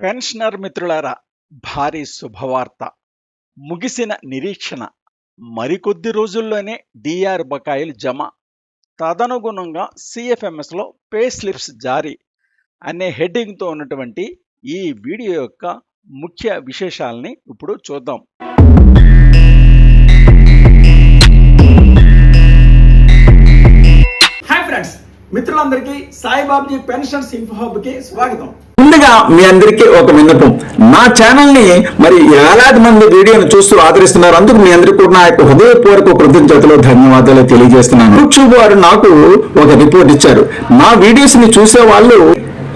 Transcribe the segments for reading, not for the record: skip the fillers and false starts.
Pensioner మిత్రులారా, భారీ శుభవార్త. ముగిసిన నిరీక్షణ. మరికొద్ది రోజుల్లోనే డిఆర్ బకాయిలు జమ. తదనుగుణంగా సిఎఫ్ఎంఎస్లో పే స్లిప్స్ జారీ అనే హెడ్డింగ్తో ఉన్నటువంటి ఈ వీడియో యొక్క ముఖ్య విశేషాలని ఇప్పుడు చూద్దాం. హాయ్ ఫ్రెండ్స్, మిత్రులందరికీ సాయిబాబుజీ పెన్షన్స్ ఇన్ఫో హబ్కి స్వాగతం. ముందుగా మీ అందరికీ ఒక విన్నపం. నా ఛానల్ ని మరి వేలాది మంది వీడియోను చూస్తూ ఆదరిస్తున్నారు. అందుకు మీ అందరికీ కూడా నా యొక్క హృదయపూర్వక కృతజ్ఞతలు, ధన్యవాదాలు తెలియజేస్తున్నాను. యూట్యూబ్ వారు నాకు ఒక రిపోర్ట్ ఇచ్చారు. నా వీడియోస్ ని చూసే వాళ్ళు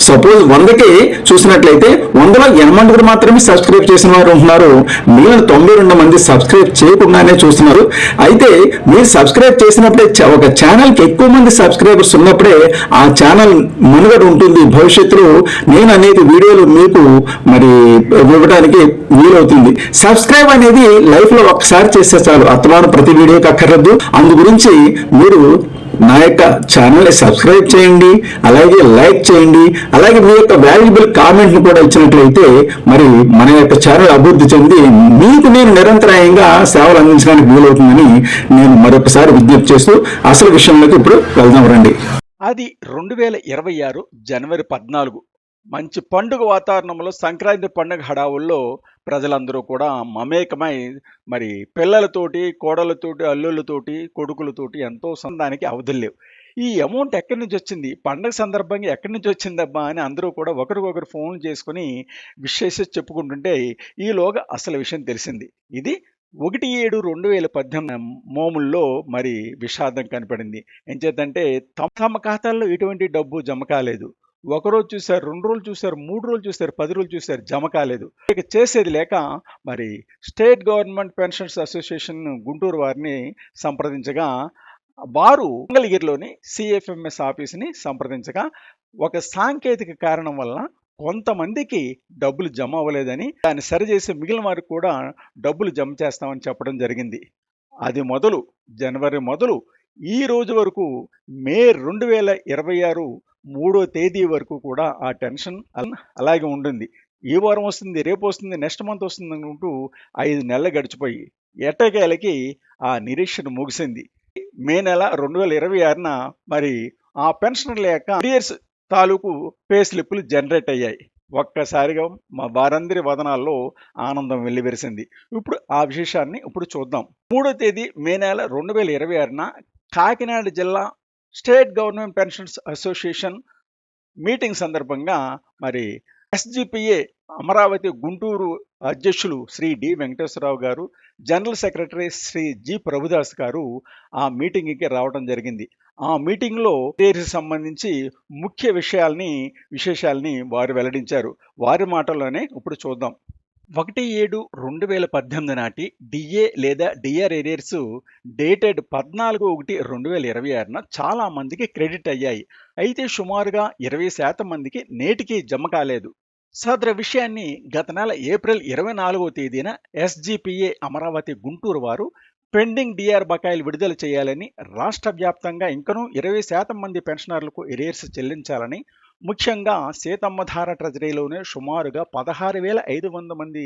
సపోజ్ 100కి చూసినట్లయితే 100లో 80 మాత్రమే సబ్స్క్రైబ్ చేసిన వారు ఉంటున్నారు. మిగిలిన 92 మంది సబ్స్క్రైబ్ చేయకుండానే చూస్తున్నారు. అయితే మీరు సబ్స్క్రైబ్ చేసినప్పుడే ఒక ఛానల్కి ఎక్కువ మంది సబ్స్క్రైబర్స్ ఉన్నప్పుడే ఆ ఛానల్ మనుగడ ఉంటుంది. భవిష్యత్తులో నేను అనేది వీడియోలు మీకు మరి ఇవ్వడానికి వీలవుతుంది. సబ్స్క్రైబ్ అనేది లైఫ్ లో ఒక్కసారి చేస్తే చాలు, అత్తమాను ప్రతి వీడియోకి అక్కర్లేదు. అందు గురించి మీరు నా యొక్క ఛానల్ని సబ్స్క్రైబ్ చేయండి, అలాగే లైక్ చేయండి, అలాగే మీ యొక్క వాల్యుబుల్ కామెంట్ని కూడా ఇచ్చినట్లయితే మరి మన యొక్క ఛానల్ అభివృద్ధి చెంది మీకు నేను నిరంతరాయంగా సేవలు అందించడానికి వీలవుతుందని నేను మరొకసారి విజ్ఞప్తి చేస్తూ అసలు విషయంలోకి ఇప్పుడు వెళ్దాం రండి. అది 2026 జనవరి 14. మంచి పండుగ వాతావరణంలో సంక్రాంతి పండుగ హడావుల్లో ప్రజలందరూ కూడా మమేకమై మరి పిల్లలతోటి, కోడలతోటి, అల్లుళ్ళతోటి, కొడుకులతోటి ఎంతో సందానికి అవధుల్లేవు. ఈ అమౌంట్ ఎక్కడి నుంచి వచ్చింది, పండుగ సందర్భంగా ఎక్కడి నుంచి వచ్చిందబ్బా అని అందరూ కూడా ఒకరికొకరు ఫోన్ చేసుకుని విషేసి చెప్పుకుంటుంటే ఈలోగా అసలు విషయం తెలిసింది. ఇది 1/7/2018 మోముల్లో మరి విషాదం కనపడింది. ఏం చేద్దంటే తమ ఖాతాల్లో ఎటువంటి డబ్బు జమ కాలేదు. ఒకరోజు చూశారు, 2 రోజులు చూశారు, 3 రోజులు చూశారు, 10 రోజులు చూశారు, జమ కాలేదు. ఇక చేసేది లేక మరి state government pensions association Guntur వారిని సంప్రదించగా వారు మంగళగిరిలోని సిఎఫ్ఎంఎస్ ఆఫీస్ని సంప్రదించగా ఒక సాంకేతిక కారణం వల్ల కొంతమందికి డబ్బులు జమ అవ్వలేదని, దాన్ని సరిచేసి మిగిలిన వారికి కూడా డబ్బులు జమ చేస్తామని చెప్పడం జరిగింది. అది మొదలు జనవరి మొదలు ఈ రోజు వరకు మే 2026 3వ తేదీ వరకు కూడా ఆ టెన్షన్ అలాగే ఉంటుంది. ఈ వారం వస్తుంది, రేపు వస్తుంది, నెక్స్ట్ మంత్ వస్తుంది అనుకుంటూ 5 నెలలు గడిచిపోయి ఎట్టకేలకి ఆ నిరీక్షణ ముగిసింది. మే నెల 2026న మరి ఆ పెన్షనర్ల యొక్క అరియర్స్ తాలూకు పే స్లిప్పులు జనరేట్ అయ్యాయి. ఒక్కసారిగా మా వారందరి వదనాల్లో ఆనందం వెల్లివిరిసింది. ఇప్పుడు ఆ విశేషాన్ని ఇప్పుడు చూద్దాం. 3వ తేదీ మే నెల 2026న కాకినాడ జిల్లా state government pensions association meeting సందర్భంగా మరి ఎస్జిపిఏ అమరావతి గుంటూరు అధ్యక్షులు శ్రీ డి వెంకటేశ్వరరావు గారు, general secretary Shri G Prabhudas గారు ఆ మీటింగ్కి రావడం జరిగింది. ఆ మీటింగ్లో సంబంధించి ముఖ్య విశేషాలని వారు వెల్లడించారు. వారి మాటల్లోనే ఇప్పుడు చూద్దాం. 1/7/2018 నాటి డిఏ లేదా డిఆర్ ఏరియర్స్ డేటెడ్ 14/1/2026న చాలా మందికి క్రెడిట్ అయ్యాయి. అయితే సుమారుగా 20% మందికి నేటికి జమ కాలేదు. సదర విషయాన్ని గత నెల ఏప్రిల్ 24వ తేదీన ఎస్జిపిఏ అమరావతి గుంటూరు వారు పెండింగ్ డిఆర్ బకాయిలు విడుదల చేయాలని, రాష్ట్ర వ్యాప్తంగా ఇంకనూ 20% మంది పెన్షనర్లకు ఎరియర్స్ చెల్లించాలని, ముఖ్యంగా సీతమ్మధార ట్రెజరీలోనే సుమారుగా 16,500 మంది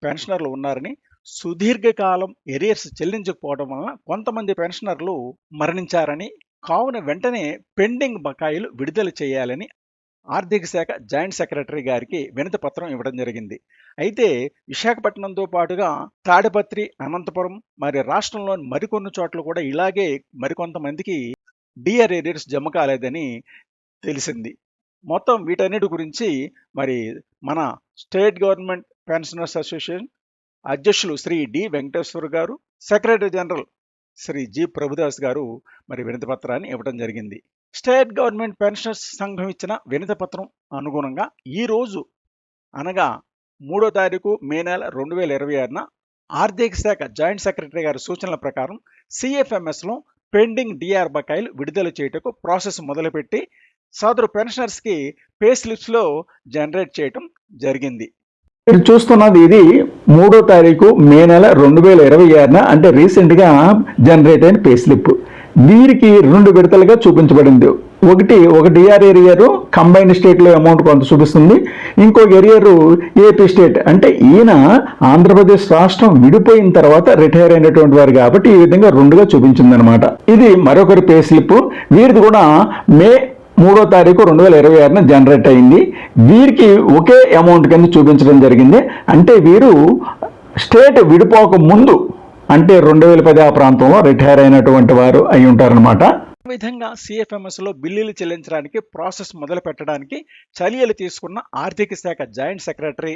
పెన్షనర్లు ఉన్నారని, సుదీర్ఘకాలం ఎరియర్స్ చెల్లించకపోవడం వలన కొంతమంది పెన్షనర్లు మరణించారని, కావున వెంటనే పెండింగ్ బకాయిలు విడుదల చేయాలని ఆర్థిక శాఖ జాయింట్ సెక్రటరీ గారికి వినతి పత్రం ఇవ్వడం జరిగింది. అయితే విశాఖపట్నంతో పాటుగా తాడిపత్రి, అనంతపురం మరి రాష్ట్రంలోని మరికొన్ని చోట్ల కూడా ఇలాగే మరికొంతమందికి డిఆర్ ఏరియర్స్ జమ కాలేదని తెలిసింది. మొత్తం వీటన్నిటి గురించి మరి మన స్టేట్ గవర్నమెంట్ పెన్షనర్స్ అసోసియేషన్ అధ్యక్షులు శ్రీ డి వెంకటేశ్వర్ గారు, secretary general Shri G Prabhudas గారు మరి వినతి పత్రాన్ని ఇవ్వడం జరిగింది. స్టేట్ గవర్నమెంట్ పెన్షనర్స్ సంఘం ఇచ్చిన వినతి పత్రం అనుగుణంగా ఈరోజు అనగా 3వ తారీఖు మే నెల 2026న ఆర్థిక శాఖ జాయింట్ సెక్రటరీ గారి సూచనల ప్రకారం సిఎఫ్ఎంఎస్లో పెండింగ్ డిఆర్ బకాయిలు విడుదల చేయుటకు ప్రాసెస్ మొదలుపెట్టి సదరు పెన్షనర్స్కి పే స్లిప్స్లో జనరేట్ చేయటం జరిగింది. మీరు చూస్తున్నది ఇది 3వ తారీఖు మే నెల 2026న అంటే రీసెంట్గా జనరేట్ అయిన పే స్లిప్. వీరికి 2 విడతలుగా చూపించబడింది. ఒక డిఆర్ ఏరియర్ కంబైన్డ్ స్టేట్లో అమౌంట్ కొంత చూపిస్తుంది, ఇంకొక ఏరియర్ ఏపీ స్టేట్, అంటే ఈయన ఆంధ్రప్రదేశ్ రాష్ట్రం విడిపోయిన తర్వాత రిటైర్ అయినటువంటి వారు కాబట్టి ఈ విధంగా 2గా చూపించింది అనమాట. ఇది మరొకరి పే స్లిప్. వీరిది కూడా మే 3వ తారీఖు 2026 జనరేట్ అయింది. వీరికి ఒకే అమౌంట్ కింద చూపించడం జరిగింది. అంటే వీరు స్టేట్ విడిపోక ముందు, అంటే 2010 ఆ ప్రాంతంలో రిటైర్ అయినటువంటి వారు అయి ఉంటారనమాట. ఈ విధంగా సిఎఫ్ఎంఎస్ లో బిల్లులు చెల్లించడానికి ప్రాసెస్ మొదలు పెట్టడానికి చర్యలు తీసుకున్న ఆర్థిక శాఖ జాయింట్ సెక్రటరీ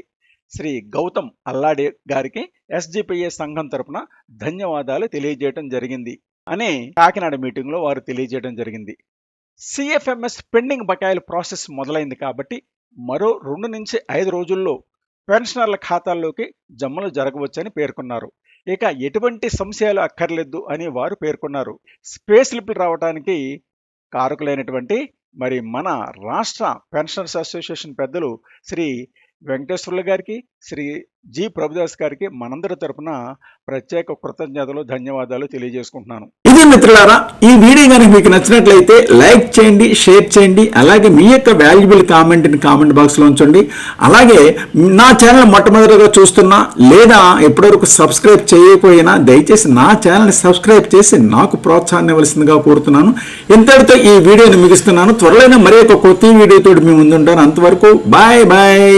శ్రీ గౌతమ్ అల్లాడే గారికి ఎస్జిపిఏ సంఘం తరపున ధన్యవాదాలు తెలియజేయడం జరిగింది అని కాకినాడ మీటింగ్ లో వారు తెలియజేయడం జరిగింది. సిఎఫ్ఎంఎస్ పెండింగ్ బకాయిల ప్రాసెస్ మొదలైంది కాబట్టి మరో 2 నుంచి 5 రోజుల్లో పెన్షనర్ల ఖాతాల్లోకి జమలు జరగవచ్చని పేర్కొన్నారు. ఇక ఎటువంటి సంశయాలు అక్కర్లేదు అని వారు పేర్కొన్నారు. పే స్లిప్లు రావడానికి కారకులైనటువంటి మన రాష్ట్ర పెన్షనర్స్ అసోసియేషన్ పెద్దలు శ్రీ వెంకటేశ్వర్లు గారికి, శ్రీ జి ప్రభుదాస్ గారికి మనందరి తరపున ప్రత్యేక కృతజ్ఞతలు, ధన్యవాదాలు తెలియజేసుకుంటున్నాను. ఇది మిత్రులారా, ఈ వీడియో కనుక మీకు నచ్చినట్లయితే లైక్ చేయండి, షేర్ చేయండి, అలాగే మీ యొక్క వాల్యుబుల్ కామెంట్ని కామెంట్ బాక్స్లో ఉంచండి. అలాగే నా ఛానల్ మొట్టమొదటిగా చూస్తున్నా లేదా ఎప్పటివరకు సబ్స్క్రైబ్ చేయకపోయినా దయచేసి నా ఛానల్ని సబ్స్క్రైబ్ చేసి నాకు ప్రోత్సాహాన్ని ఇవ్వాల్సిందిగా కోరుతున్నాను. ఇంతటితో ఈ వీడియోని ముగిస్తున్నాను. త్వరలోనే మరి ఒక కొత్త వీడియోతో మీ ముందుంటాను. అంతవరకు బాయ్ బాయ్.